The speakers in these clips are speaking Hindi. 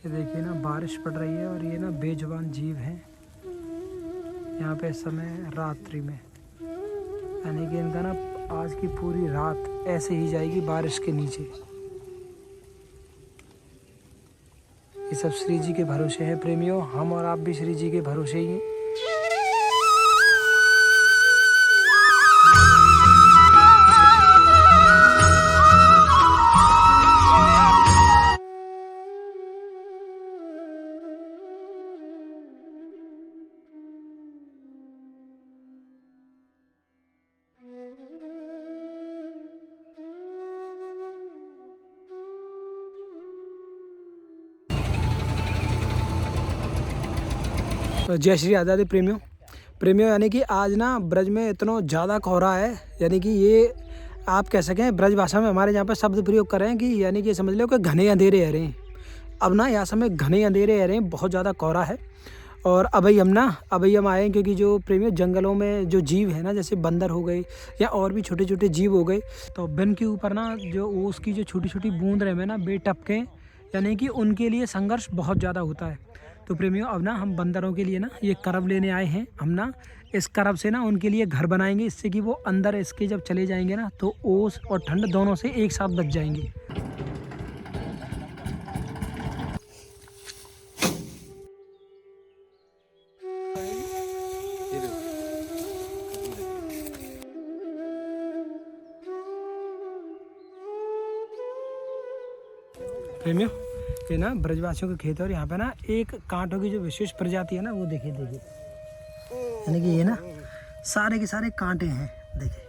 ये देखिए ना, बारिश पड़ रही है और ये ना बेजुबान जीव हैं यहाँ पे इस समय रात्रि में, यानी कि इनका ना आज की पूरी रात ऐसे ही जाएगी बारिश के नीचे। ये सब श्री जी के भरोसे हैं प्रेमियों, हम और आप भी श्री जी के भरोसे ही हैं। जय श्री राधे प्रेमियों यानी कि आज ना ब्रज में इतना ज़्यादा कोहरा है, यानी कि ये आप कह सकें ब्रज भाषा में हमारे यहाँ पर शब्द प्रयोग कर रहे हैं कि यानी कि समझ लो कि घने अंधेरे रह रहे हैं। अब ना यहाँ समय घने अंधेरे रह रहे हैं, बहुत ज़्यादा कोहरा है। और अभी हम आए हैं क्योंकि जो प्रेमियों जंगलों में जो जीव है ना, जैसे बंदर हो गए या और भी छोटे छोटे जीव हो गए, तो बिन के ऊपर ना जो उसकी जो छोटी छोटी बूंद रहे में ना बेटपके, यानी कि उनके लिए संघर्ष बहुत ज़्यादा होता है। तो प्रेमियों अब ना हम बंदरों के लिए ना ये करब लेने आए हैं। हम ना इस करब से ना उनके लिए घर बनाएंगे, इससे कि वो अंदर इसके जब चले जाएंगे ना तो ओस और ठंड दोनों से एक साथ बच जाएंगे। प्रेमियों ये ना ब्रजवासियों के खेत है और यहाँ पे ना एक कांटों की जो विशेष प्रजाति है ना वो देखिए, यानी कि ये ना सारे के सारे कांटे हैं, देखिए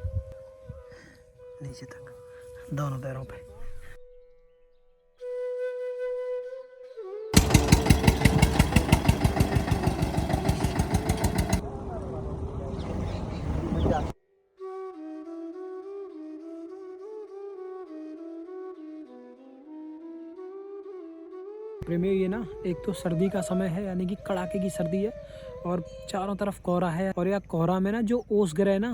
नीचे तक दोनों पैरों पे। प्रेमियों ये ना एक तो सर्दी का समय है, यानी कि कड़ाके की सर्दी है और चारों तरफ कोहरा है। और या कोहरा में ना जो ओस गिरे ना,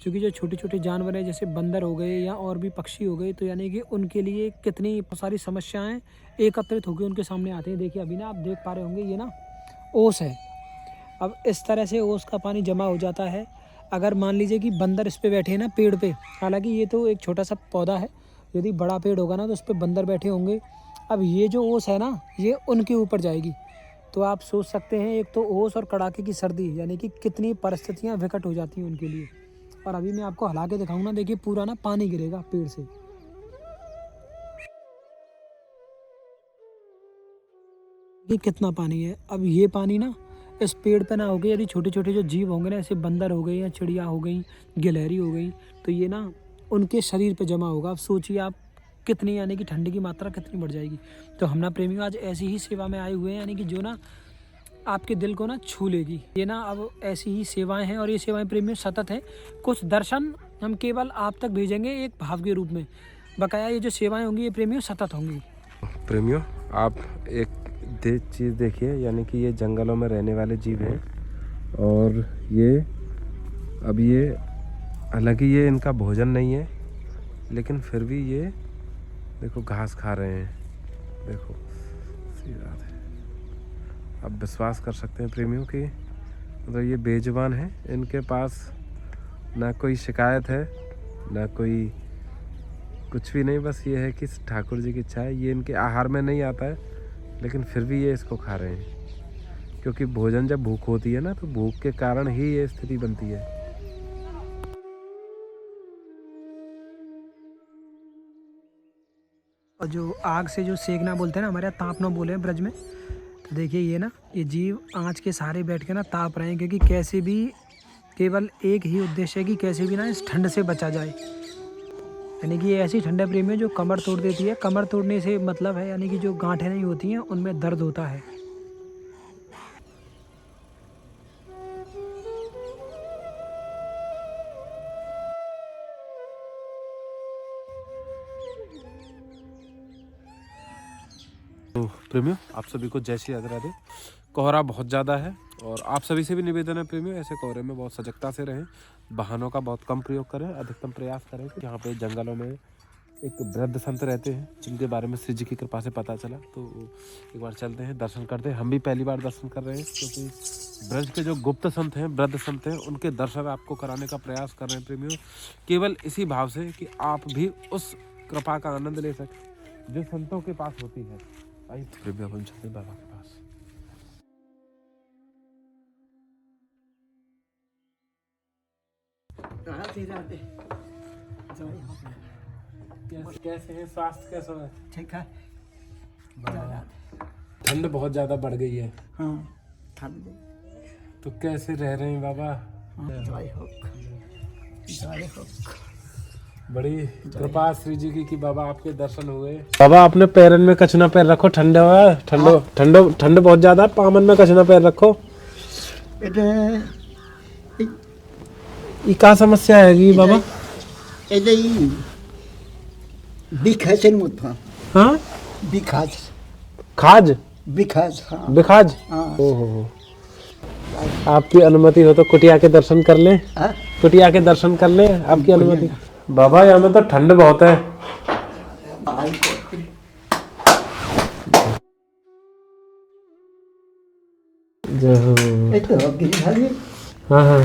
क्योंकि जो छोटे छोटे जानवर हैं जैसे बंदर हो गए या और भी पक्षी हो गए, तो यानी कि उनके लिए कितनी सारी समस्याएं एकत्रित होकर उनके सामने आते हैं। देखिए अभी ना आप देख पा रहे होंगे ये ना ओस है। अब इस तरह से ओस का पानी जमा हो जाता है। अगर मान लीजिए कि बंदर इस पे बैठे हैं ना पेड़ पे, हालांकि ये तो एक छोटा सा पौधा है, यदि बड़ा पेड़ होगा ना तो उस पर बंदर बैठे होंगे। अब ये जो ओस है ना ये उनके ऊपर जाएगी, तो आप सोच सकते हैं एक तो ओस और कड़ाके की सर्दी, यानी कि कितनी परिस्थितियां विकट हो जाती हैं उनके लिए। और अभी मैं आपको हिला के दिखाऊंगा ना, देखिए पूरा ना पानी गिरेगा पेड़ से। ये कितना पानी है। अब ये पानी ना इस पेड़ पे ना हो गए, यदि छोटे छोटे जो जीव होंगे ना, ऐसे बंदर हो गए या चिड़िया हो गई, गिलहरी हो गई, तो ये ना उनके शरीर पे जमा होगा। अब सोचिए आप कितनी, यानी कि ठंड की मात्रा कितनी बढ़ जाएगी। तो हम ना प्रेमियों आज ऐसी ही सेवा में आए हुए हैं, यानी कि जो ना आपके दिल को ना छू लेगी। ये ना अब ऐसी ही सेवाएं हैं और ये सेवाएं प्रेमियों सतत हैं। कुछ दर्शन हम केवल आप तक भेजेंगे एक भाव के रूप में, बकाया ये जो सेवाएं होंगी ये प्रेमियों सतत होंगी। प्रेमियों आप एक चीज़ देखिए, यानी कि ये जंगलों में रहने वाले जीव हैं और ये अब ये हालांकि ये इनका भोजन नहीं है, लेकिन फिर भी ये देखो घास खा रहे हैं। देखो सीधा है। आप विश्वास कर सकते हैं प्रेमियों कि मतलब ये बेजुबान है, इनके पास ना कोई शिकायत है ना कोई कुछ भी नहीं, बस ये है कि ठाकुर जी की इच्छा है। ये इनके आहार में नहीं आता है, लेकिन फिर भी ये इसको खा रहे हैं, क्योंकि भोजन जब भूख होती है ना तो भूख के कारण ही ये स्थिति बनती है। और जो आग से जो सेकना बोलते हैं ना, हमारे यहाँ तापना बोले हैं ब्रज में, तो देखिए ये ना ये जीव आँच के सहारे बैठ के ना ताप रहे हैं, क्योंकि कैसे भी केवल एक ही उद्देश्य है कि कैसे भी ना इस ठंड से बचा जाए। यानी कि ये ऐसी ठंडा प्रेमी है जो कमर तोड़ देती है। कमर तोड़ने से मतलब है यानी कि जो गांठें नहीं होती हैं उनमें दर्द होता है। तो प्रेमियों आप सभी को जय श्री राधे। कोहरा बहुत ज़्यादा है और आप सभी से भी निवेदन है प्रेमियों, ऐसे कोहरे में बहुत सजगता से रहें, वाहनों का बहुत कम प्रयोग करें, अधिकतम प्रयास करें कि यहाँ पे जंगलों में एक वृद्ध संत रहते हैं जिनके बारे में श्री जी की कृपा से पता चला, तो एक बार चलते हैं, दर्शन करते हैं। हम भी पहली बार दर्शन कर रहे हैं, क्योंकि ब्रज के जो गुप्त संत हैं, वृद्ध संत हैं, उनके दर्शन आपको कराने का प्रयास कर रहे हैं प्रेमियों, केवल इसी भाव से कि आप भी उस कृपा का आनंद ले सकें जो संतों के पास होती है। आइए प्रेमियों, हम चलते हैं बाबा के पास। कैसे हैं, स्वास्थ्य कैसा है? ठीक है। ठंड बहुत ज्यादा बढ़ गई है। हाँ, ठंड तो कैसे रह रहे हैं बाबा? बड़ी कृपा श्री जी की कि बाबा आपके दर्शन हुए। बाबा अपने पैरन में कछुना पैर रखो, ठंड है, ठंड बहुत ज्यादा, पामन में कछुना पैर रखो। ये क्या समस्या है बाबा? हाँ, खाज बिखाज। ओहो, आपकी अनुमति हो तो कुटिया के दर्शन कर ले। कुटिया के दर्शन कर ले, आपकी अनुमति। बाबा यहाँ में तो ठंड बहुत है। जय हो। हाँ हाँ,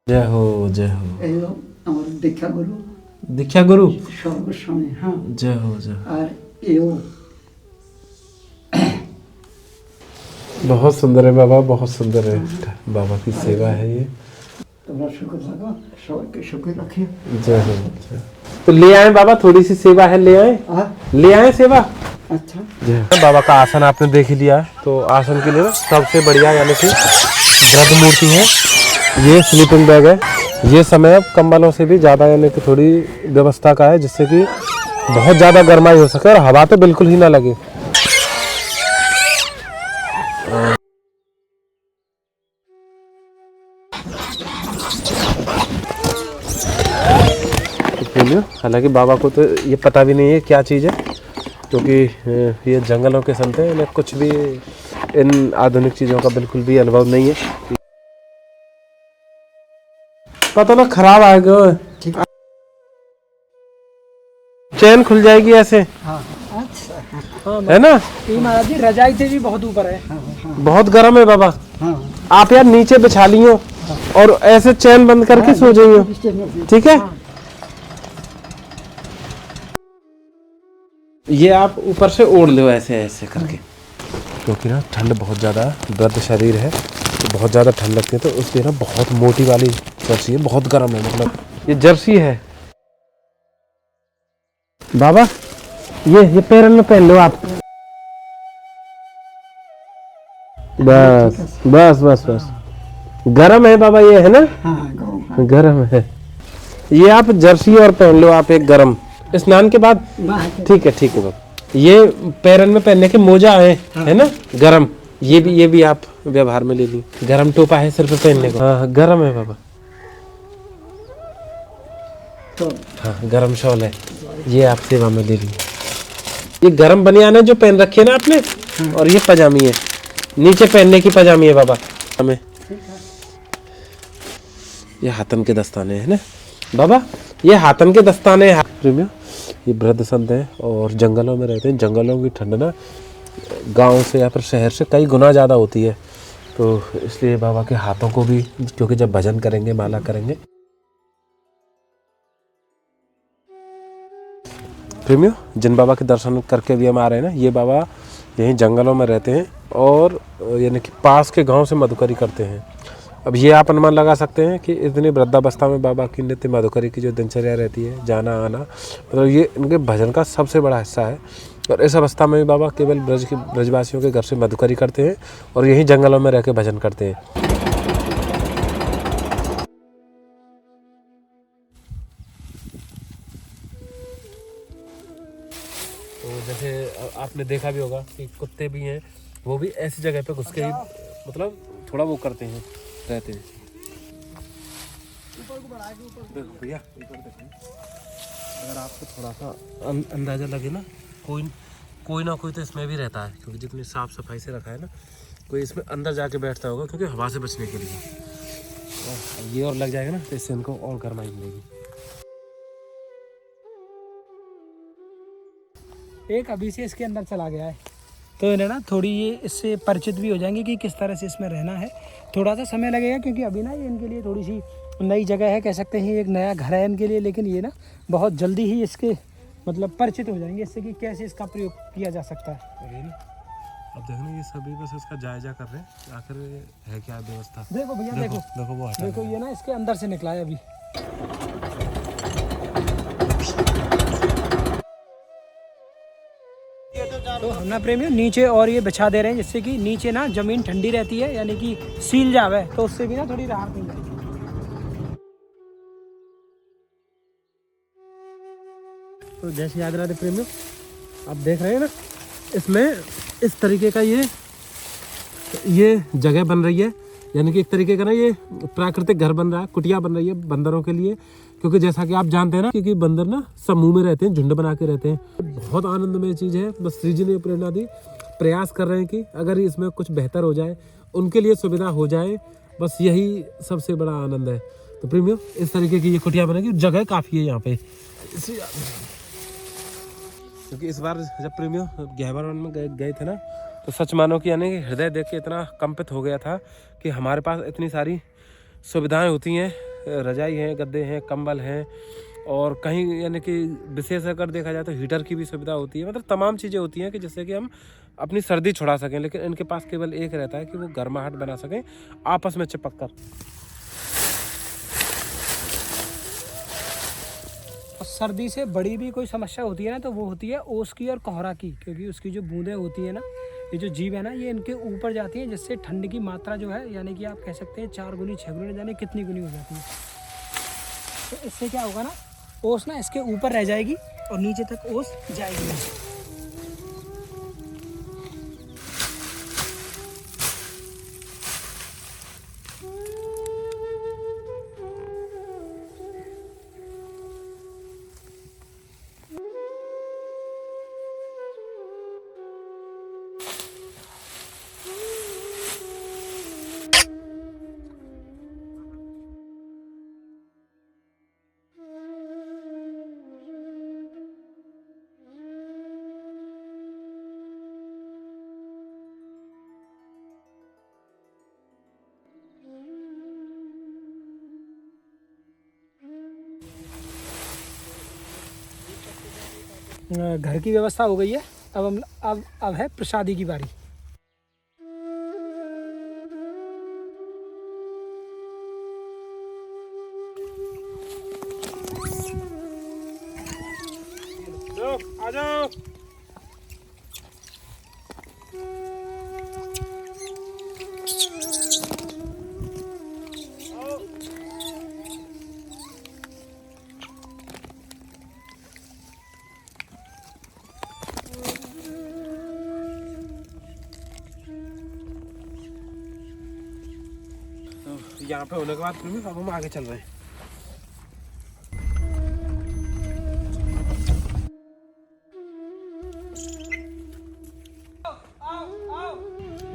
जय हो जय हो। दीक्षा गुरु, जय हो जय हो। बहुत सुंदर है बाबा, बहुत सुंदर है। बाबा की सेवा है ये। शुक्र रखिए। जय हो। तो ले आए बाबा, थोड़ी सी सेवा है, ले आए। ले आए सेवा। अच्छा। जय। बाबा का आसन आपने देख ही लिया है, तो आसन के लिए ना सबसे बढ़िया यानी कि वृद्ध मूर्ति है। ये स्लीपिंग बैग है। ये समय अब कंबलों से भी ज़्यादा यानी कि थोड़ी व्यवस्था का है, जिससे कि बहुत ज़्यादा गर्माई हो सके और हवा तो बिल्कुल ही ना लगे। हालांकि बाबा को तो ये पता भी नहीं है क्या चीज़ है, क्योंकि ये जंगलों के संत हैं, इन्हें कुछ भी इन आधुनिक चीज़ों का बिल्कुल भी अनुभव नहीं है। पता ना खराब आएगा, चैन खुल जाएगी ऐसे। हाँ, अच्छा। है ना? महाराज जी रजाई से भी बहुत ऊपर है। बहुत गर्म है बाबा। आप यार नीचे बिछा लियो और ऐसे चैन बंद करके सो जाइयो, ठीक है? ये आप ऊपर से ओढ़ लो ऐसे ऐसे करके, क्योंकि ना ठंड बहुत ज़्यादा, वृद्ध शरीर है तो बहुत ज़्यादा ठंड लगती है, तो उसलिए ना बहुत मोटी वाली जर्सी है, बहुत गर्म है। मतलब ये जर्सी है बाबा, ये पैरन में पहन लो आप। बस बस बस बस। गरम है बाबा ये, है ना? हाँ, गरम है। ये आप जर्सी और पहन लो आप एक गरम, स्नान के बाद। ठीक है ठीक है बाबा। ये पैरन में पहनने के मोजा है ना गरम, ये भी आप व्यवहार में ले ली। गरम टोपा है सिर पे पहनने को। हाँ गरम है बाबा। हाँ गरम शॉल है, ये आप सेवा में ले ली। ये गरम बनियान है जो पहन रखी है ना आपने, और ये पजामी है, नीचे पहनने की पजामी है बाबा हमें। ये हाथन के दस्ताने है ना बाबा, ये हाथन के दस्ताने हैं। ये वृद्ध संत हैं और जंगलों में रहते हैं। जंगलों की ठंड ना गांव से या फिर शहर से कई गुना ज़्यादा होती है, तो इसलिए बाबा के हाथों को भी, क्योंकि जब भजन करेंगे, माला करेंगे। प्रेमियों, जिन बाबा के दर्शन करके भी हम आ रहे हैं ना, ये बाबा यहीं जंगलों में रहते हैं और यानी कि पास के गांव से मधुकरी करते हैं। अब ये आप अनुमान लगा सकते हैं कि इतनी वृद्धावस्था में बाबा की नित्य मधुकरी की जो दिनचर्या रहती है, जाना आना, मतलब ये इनके भजन का सबसे बड़ा हिस्सा है। और इस अवस्था में भी बाबा केवल ब्रजवासियों के घर से मधुकरी करते हैं और यहीं जंगलों में रह के भजन करते हैं। तो जैसे आपने देखा भी होगा कि कुत्ते भी हैं, वो भी ऐसी जगह पे घुस के ही मतलब थोड़ा वो करते हैं, रहते हैं। देखो भैया, अगर आपको थोड़ा सा अंदाजा लगे ना, कोई ना कोई तो इसमें भी रहता है, क्योंकि जितनी साफ सफाई से रखा है ना, कोई इसमें अंदर जाके बैठता होगा, क्योंकि हवा से बचने के लिए। और ये और लग जाएगा ना, तो इससे इनको और गर्माई मिलेगी। एक अभी से इसके अंदर चला गया है, तो इन्हें ना थोड़ी ये इससे परिचित भी हो जाएंगे कि किस तरह से इसमें रहना है। थोड़ा सा समय लगेगा क्योंकि अभी ना ये इनके लिए थोड़ी सी नई जगह है, कह सकते हैं एक नया घर है इनके लिए, लेकिन ये ना बहुत जल्दी ही इसके मतलब परिचित हो जाएंगे इससे कि कैसे इसका प्रयोग किया जा सकता है। अब देखना ये सभी बस इसका जायजा कर रहे हैं आखिर है क्या व्यवस्था। देखो भैया देखो देखो वो हटा देखो, ये ना इसके अंदर से निकला है अभी। तो हम ना प्रेमियों नीचे और ये बिछा दे रहे हैं जिससे कि नीचे ना जमीन ठंडी रहती है, यानी कि सील जावे, तो उससे भी ना थोड़ी राहत मिल जाएगी। तो जैसे याद रहा प्रेमियों, आप देख रहे हैं ना इसमें इस तरीके का ये जगह बन रही है, यानी कि एक तरीके का ना ये प्राकृतिक घर बन रहा है, कुटिया बन रही है बंदरों के लिए। क्योंकि जैसा कि आप जानते हैं ना, क्योंकि बंदर ना समूह में रहते हैं, झुंड बना के रहते हैं। बहुत आनंदमय चीज़ है। बस श्री जी ने प्रेरणा दी, प्रयास कर रहे हैं कि अगर इसमें कुछ बेहतर हो जाए, उनके लिए सुविधा हो जाए, बस यही सबसे बड़ा आनंद है। तो प्रेमियों इस तरीके की ये कुटिया बनेगी, जगह काफ़ी है यहाँ पे। क्योंकि इस बार जब प्रेमियों गहबर वन में गए थे ना, तो सच मानो कि यानी कि हृदय देख के इतना कंपित हो गया था कि हमारे पास इतनी सारी सुविधाएं होती हैं, रजाई हैं, गद्दे हैं, कंबल हैं, और कहीं यानी कि विशेष अगर देखा जाए तो हीटर की भी सुविधा होती है। मतलब तमाम चीज़ें होती हैं कि जिससे कि हम अपनी सर्दी छुड़ा सकें। लेकिन इनके पास केवल एक रहता है कि वो गर्माहट बना सकें आपस में चिपक कर। और सर्दी से बड़ी भी कोई समस्या होती है ना, तो वो होती है ओस की और कोहरा की, क्योंकि उसकी जो बूंदें होती है ना, ये जो जीव है ना, ये इनके ऊपर जाती है, जिससे ठंड की मात्रा जो है यानी कि आप कह सकते हैं 4 गुनी 6 गुनी जाने कितनी गुनी हो जाती है। तो इससे क्या होगा ना, ओस ना इसके ऊपर रह जाएगी और नीचे तक ओस जाएगी नहीं। घर की व्यवस्था हो गई है, अब है प्रसादी की बारी। आ जाओ। यहाँ पे होने के बाद फिर अब हम आगे चल रहे हैं।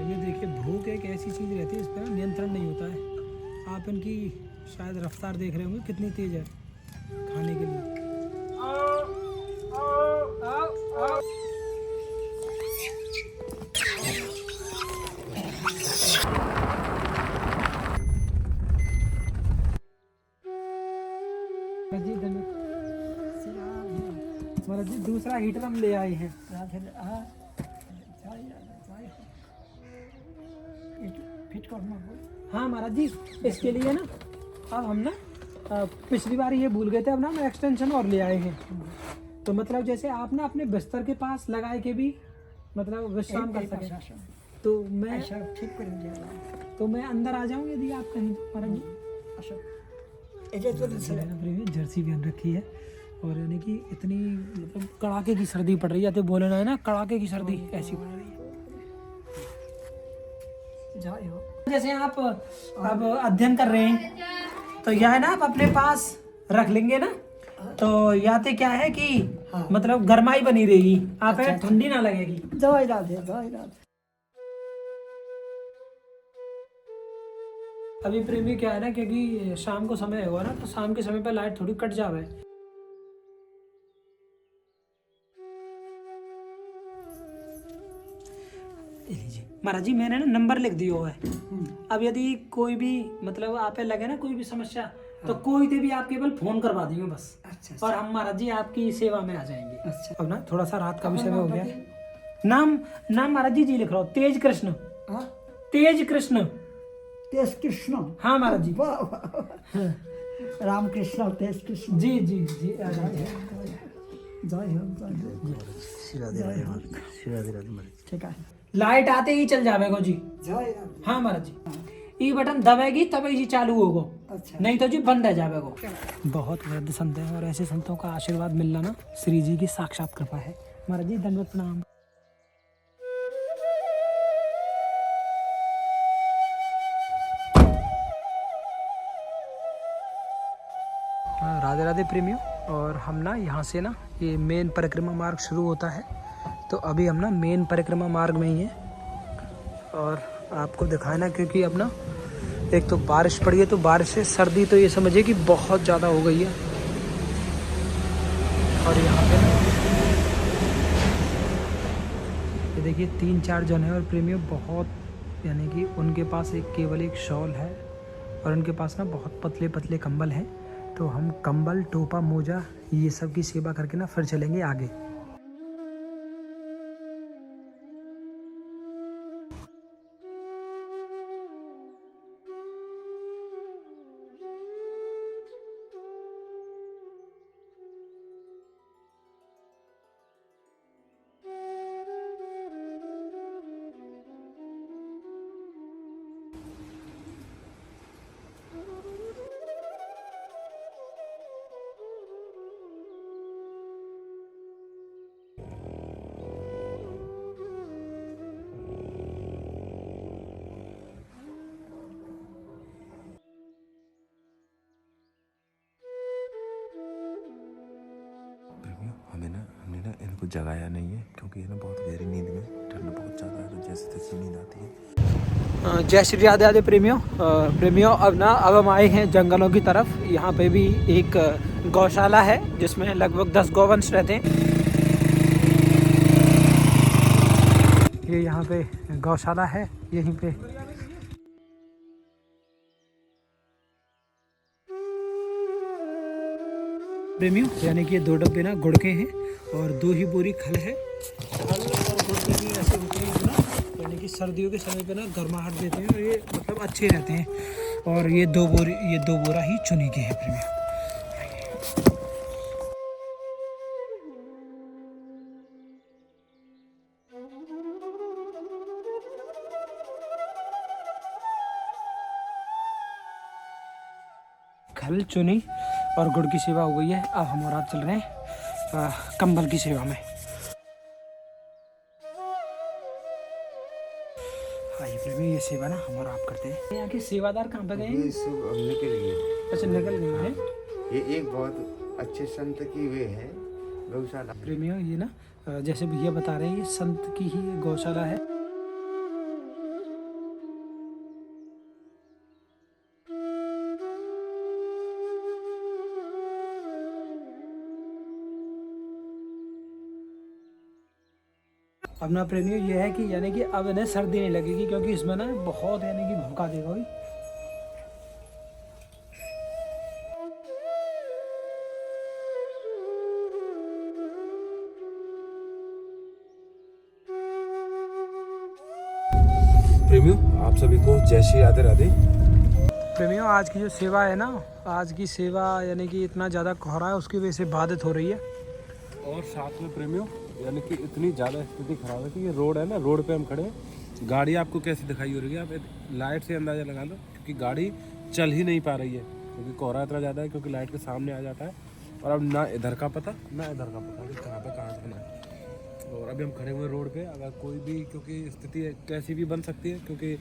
ये देखिए, भूख एक ऐसी चीज़ रहती है, इस पर नियंत्रण नहीं होता है। आप इनकी शायद रफ्तार देख रहे होंगे कितनी तेज है खाने के लिए। महाराज जी दूसरा हीटर हम ले आए हैं। हाँ महाराज जी, इसके लिए ना अब हम ना पिछली बार ये भूल गए थे, अब ना हम एक्सटेंशन और ले आए हैं। तो मतलब जैसे आप ना अपने बिस्तर के पास लगाए के भी मतलब विश्राम कर सकें, तो मैं ठीक कर, तो मैं अंदर आ जाऊँ यदि आप कहीं। महाराज जी जर्सी पहन रखी है और यानी कि इतनी मतलब कड़ाके की सर्दी पड़ रही है, तो बोले ना है ना, कड़ाके की सर्दी ऐसी पड़ रही है। जैसे आप अब अध्ययन कर रहे हैं, तो यह है ना आप अपने पास रख लेंगे ना, तो याते क्या है कि मतलब गर्माई बनी रहेगी, आप ठंडी ना लगेगी। दवाई डाल दे। अभी प्रेमी क्या है ना, क्योंकि शाम को समय होगा ना, तो शाम के समय पे लाइट थोड़ी कट जावे, ये लीजिए महाराज जी, मैंने ना नंबर लिख दिया हुआ है। अब यदि कोई भी मतलब आप पे लगे ना कोई भी समस्या, तो कोई से भी आप केवल फोन करवा देंगे बस। अच्छा और हम महाराज जी आपकी सेवा में आ जाएंगे। अच्छा। अब ना थोड़ा सा रात का भी समय हो गया है। नाम नाम महाराज जी लिख रहा हूँ, तेज कृष्ण। हाँ, तेज कृष्ण। तेज कृष्ण। हाँ महाराज जी। वाह वाह। राम कृष्ण और तेज कृष्ण। जी जी जी आ जाइए। जय हो जय हो। ठीक है। लाइट आते ही चल जावेगो जी। जय। हाँ महाराज जी, ये बटन दबेगी तभी जी चालू होगो, अच्छा। नहीं तो जी बंद है जावेगो। बहुत वृद्ध संत हैं और ऐसे संतों का आशीर्वाद मिलना ना श्री जी की साक्षात कृपा है। महाराज जी दंडवत प्रणाम। राधे राधे प्रेमियों, और हम ना यहाँ से ना ये मेन परिक्रमा मार्ग शुरू होता है, तो अभी हम ना मेन परिक्रमा मार्ग में ही हैं और आपको दिखाए ना, क्योंकि अब ना एक तो बारिश पड़ी है, तो बारिश से सर्दी तो ये समझिए कि बहुत ज़्यादा हो गई है। और यहाँ पे ना ये देखिए 3-4 जन है और प्रेमियों बहुत, यानी कि उनके पास केवल एक शॉल है और उनके पास ना बहुत पतले पतले कंबल हैं। तो हम कंबल, टोपा, मोजा ये सब की सेवा करके ना फिर चलेंगे आगे। हमने ना इनको जगाया नहीं है, क्योंकि ये ना बहुत गहरी नींद में, ठंड बहुत ज़्यादा है, तो जैसे तैसे नींद आती है। जय श्री राधे राधे प्रेमियों, अब हम आए हैं जंगलों की तरफ। यहाँ पे भी एक गौशाला है जिसमें लगभग 10 गौवंश रहते हैं। ये यहाँ पे गौशाला है, यहीं पे प्रेमियों, यानी कि ये 2 डब्बे ना गुड़ के हैं और 2 ही बोरी खल है। खल और गुड़ के भी ऐसे होते हैं ना, यानी कि सर्दियों के समय पे ना गर्माहट देते हैं और ये मतलब अच्छे रहते हैं। और ये 2 बोरा ही चुनी के हैं प्रेमियों। खल, चुनी और गुड़ की सेवा हो गई है। अब हम और आप चल रहे हैं कंबल की सेवा में। हाँ ये प्रेमी, ये सेवा ना हम और आप करते हैं। यहाँ के सेवादार कहाँ पे गए हैं? ये सब अब निकल गए। अच्छा निकल गए हैं। ये एक बहुत अच्छे संत की वे है गौशाला। प्रेमियों ये ना जैसे भैया बता रहे हैं, ये संत की ही गौशाला है। अब ना प्रेमियों ये है कि यानी कि अब इन्हें सर्दी नहीं लगेगी, क्योंकि इसमें ना बहुत यानी कि भूखा देगा भाई। प्रेमियों, आप सभी को जय श्री राधे राधे। प्रेमियों, आज की जो सेवा है ना, आज की सेवा यानी कि इतना ज़्यादा कोहरा है, उसकी वजह से बाधित हो रही है। और साथ में प्रेमियों, यानी कि इतनी ज़्यादा स्थिति खराब है कि ये रोड है ना, रोड पे हम खड़े हैं। गाड़ी आपको कैसे दिखाई हो रही है, आप लाइट से अंदाज़ा लगा लो, क्योंकि गाड़ी चल ही नहीं पा रही है, क्योंकि कोहरा इतना ज़्यादा है, क्योंकि लाइट के सामने आ जाता है। और अब ना इधर का पता ना इधर का पता कि कहाँ पे कहाँ जाना है। और अभी हम खड़े हुए रोड पे, अगर कोई भी, क्योंकि स्थिति कैसी भी बन सकती है, क्योंकि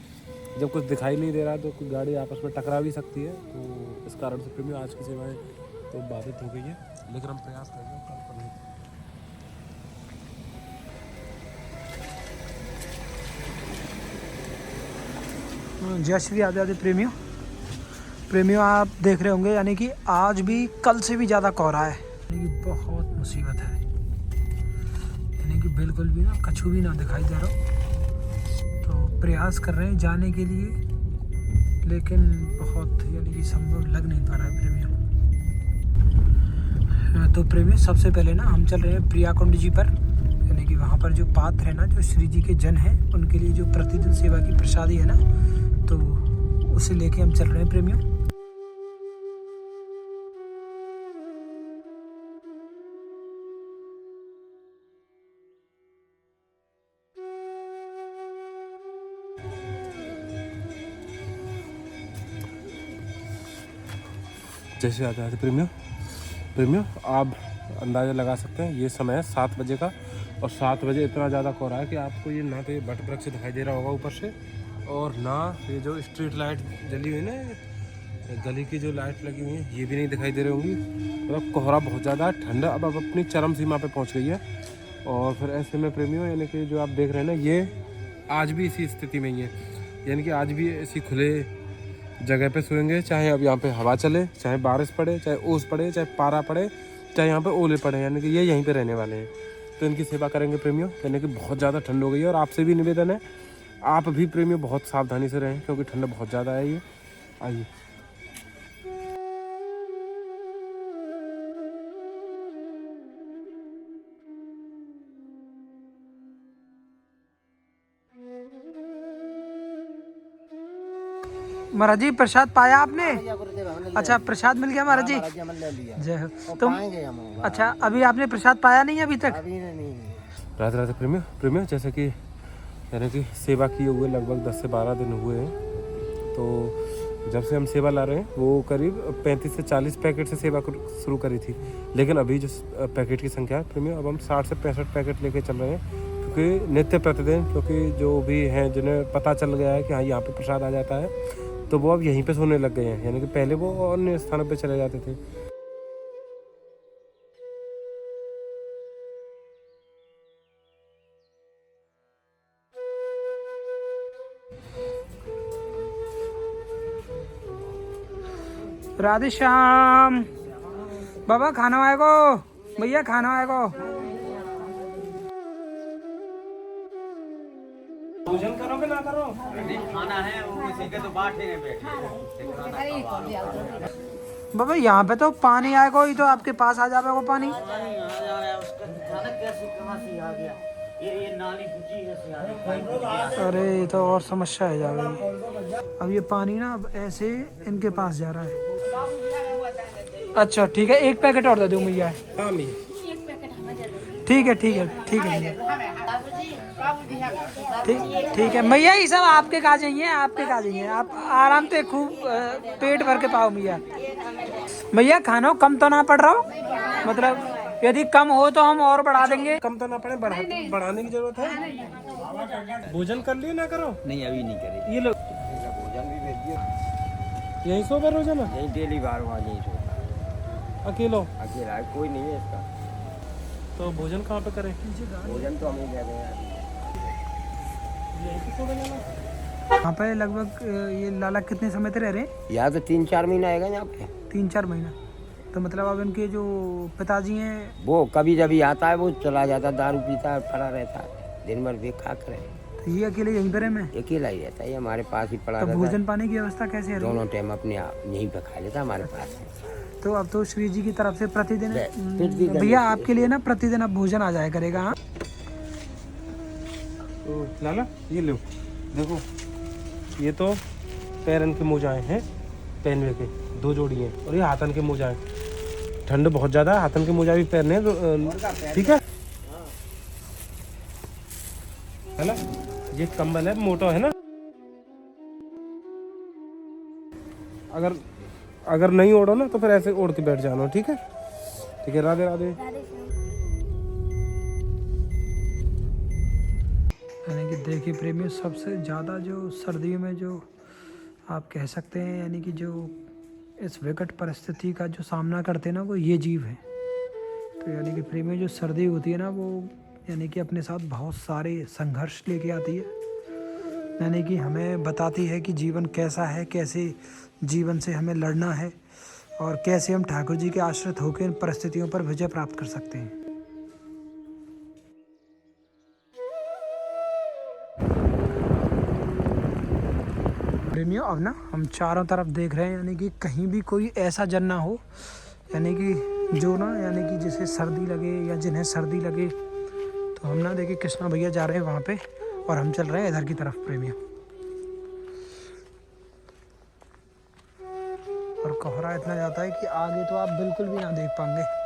जब कुछ दिखाई नहीं दे रहा तो कोई गाड़ी आपस में टकरा भी सकती है। तो इस कारण से प्रेमियों आज की सेवाएं तो बाधित हो गई है, लेकिन हम प्रयास करेंगे कल पर नहीं। जय श्री राधे राधे प्रेमियों, आप देख रहे होंगे यानी कि आज भी कल से भी ज़्यादा कोहरा है, यानी कि बहुत मुसीबत है, यानी कि बिल्कुल भी ना कछु भी ना दिखाई दे रहा। तो प्रयास कर रहे हैं जाने के लिए, लेकिन बहुत यानी कि संभव लग नहीं पा रहा है प्रेमियों। तो प्रेमियों सबसे पहले ना हम चल रहे हैं प्रियाकुंड जी पर, यानी कि वहाँ पर जो पात्र है ना, जो श्री जी के जन हैं, उनके लिए जो प्रतिदिन सेवा की प्रसादी है ना, तो उसे लेके हम चल रहे हैं प्रेमियों। जैसे आते आते प्रेमियों आप अंदाज़ा लगा सकते हैं, ये समय है 7 बजे का, और 7 बजे इतना ज़्यादा कोहरा है कि आपको ये ना तो ये वट वृक्ष दिखाई दे रहा होगा ऊपर से, और ना ये जो स्ट्रीट लाइट जली हुई ना, गली की जो लाइट लगी हुई है, ये भी नहीं दिखाई दे रही होंगी। मतलब कोहरा बहुत ज़्यादा, ठंड अब अपनी चरम सीमा पे पहुंच गई है। और फिर ऐसे में प्रेमियों, यानी कि जो आप देख रहे हैं ना, ये आज भी इसी स्थिति में ही है, यानी कि आज भी ऐसी खुले जगह पे सोएंगे, चाहे अब यहाँ पे हवा चले, चाहे बारिश पड़े, चाहे ओस पड़े, चाहे पारा पड़े, चाहे यहाँ पे ओले पड़े, यानी कि ये यहीं पे रहने वाले हैं। तो इनकी सेवा करेंगे प्रेमियों, यानी कि बहुत ज़्यादा ठंड हो गई है। और आपसे भी निवेदन है, आप भी प्रेमियों बहुत सावधानी से रहें, क्योंकि ठंड बहुत ज़्यादा है। ये आइए, महाराज जी प्रसाद पाया आपने? अच्छा प्रसाद मिल गया महाराज जी, जय हो। तुम अच्छा अभी आपने प्रसाद पाया नहीं अभी तक? राधे राधे प्रेमियों, जैसे कि यानी कि सेवा किए हुए लगभग 10 से 12 दिन हुए हैं। तो जब से हम सेवा ला रहे हैं, वो करीब 35 से 40 पैकेट से सेवा शुरू करी थी, लेकिन अभी जो पैकेट की संख्या है प्रेमियों, अब हम 60 से 65 पैकेट लेके चल रहे हैं। क्योंकि नित्य प्रतिदिन, क्योंकि जो भी हैं जिन्हें पता चल गया है कि हाँ यहाँ पे प्रसाद आ जाता है, तो वो अब यहीं पे सोने लग गए हैं, यानी कि पहले वो अन्य स्थानों पे चले जाते थे। राधे श्याम बाबा, खाना आएगो भैया, खाना आएगो। भोजन करोगे ना करो? खाना है वो उसी के तो बांटे बैठे। बाबा यहाँ पे तो पानी आएगा ही, तो आपके पास आ जाएगा पानी। कैसे कहाँ से आ गया? ये नाली बुझी है। अरे ये तो और समस्या है जाएगी। अब ये पानी ना अब ऐसे इनके पास जा रहा है। अच्छा ठीक है, एक पैकेट और दे दूँ भैया। हाँ भैया, ठीक है ठीक है ठीक है ठीक है भैया, ये सब आपके का चाहिए, आपके का चाहिए। आप आराम से खूब पेट भर के पाओ भैया। भैया खाना कम तो ना पड़ रहा हो, मतलब यदि कम हो तो हम और बढ़ा देंगे। कम तो ना पड़े, बढ़ाने की जरूरत है। भोजन कर लिए ना करो? नहीं अभी नहीं करे। ये लो, भोजन भी भेज दिया। यही सो कर रोजाना? यही डेली बार यही सोता। अकेलो? अकेला है, कोई नहीं है इसका। तो भोजन कहाँ पे करें? भोजन तो हम ही दे दें। यहाँ पे लगभग ये लाला कितने समय तक रह रहे हैं? यहाँ तो 3-4 महीना आएगा यहाँ पे। 3-4 महीना। तो मतलब अब इनके जो पिताजी हैं, वो कभी जब आता है वो चला जाता, दारू पीता है, पड़ा रहता है, दिन भर बेखा करे। तो ये अकेले यहीं पर है? मैं अकेला ही रहता है, ये हमारे पास ही पड़ा तो रहता भोजन है। पानी की व्यवस्था कैसे है? दोनों टाइम अपने आप यहीं पे खा लेता, हमारे पास है। तो अब तो श्री जी की तरफ से प्रतिदिन प्रतिदिन भैया आपके लिए ना प्रतिदिन अब भोजन आ जाया करेगा। हाँ तो लाला ये लो, देखो ये तो पैरन के मोजाएं हैं, पहनवे के 2 जोड़ी हैं, और ये हाथन के मोजाएं। ठंड बहुत ज़्यादा है, हाथन के मोजा भी पहनने हैं, ठीक है ना? ये कंबल है, मोटा है ना। अगर नहीं ओढ़ो ना तो फिर ऐसे ओढ़ के बैठ जाना, ठीक है? ठीक है, राधे राधे। यानी कि देखिए प्रेमियों, सबसे ज़्यादा जो सर्दियों में जो आप कह सकते हैं, यानी कि जो इस विकट परिस्थिति का जो सामना करते हैं ना, वो ये जीव है। तो यानी कि प्रेमियों, जो सर्दी होती है ना, वो यानी कि अपने साथ बहुत सारे संघर्ष लेके आती है। यानी कि हमें बताती है कि जीवन कैसा है, कैसे जीवन से हमें लड़ना है, और कैसे हम ठाकुर जी के आश्रित होकर इन परिस्थितियों पर विजय प्राप्त कर सकते हैं। प्रेमियों अब ना हम चारों तरफ देख रहे हैं, यानी कि कहीं भी कोई ऐसा जन ना हो, यानी कि जो ना यानी कि जिसे सर्दी लगे या जिन्हें सर्दी लगे। तो हम ना देखिए कृष्णा भैया जा रहे हैं वहाँ पे और हम चल रहे हैं इधर की तरफ प्रेमियों। और कोहरा इतना ज़्यादा है कि आगे तो आप बिल्कुल भी ना देख पाएंगे।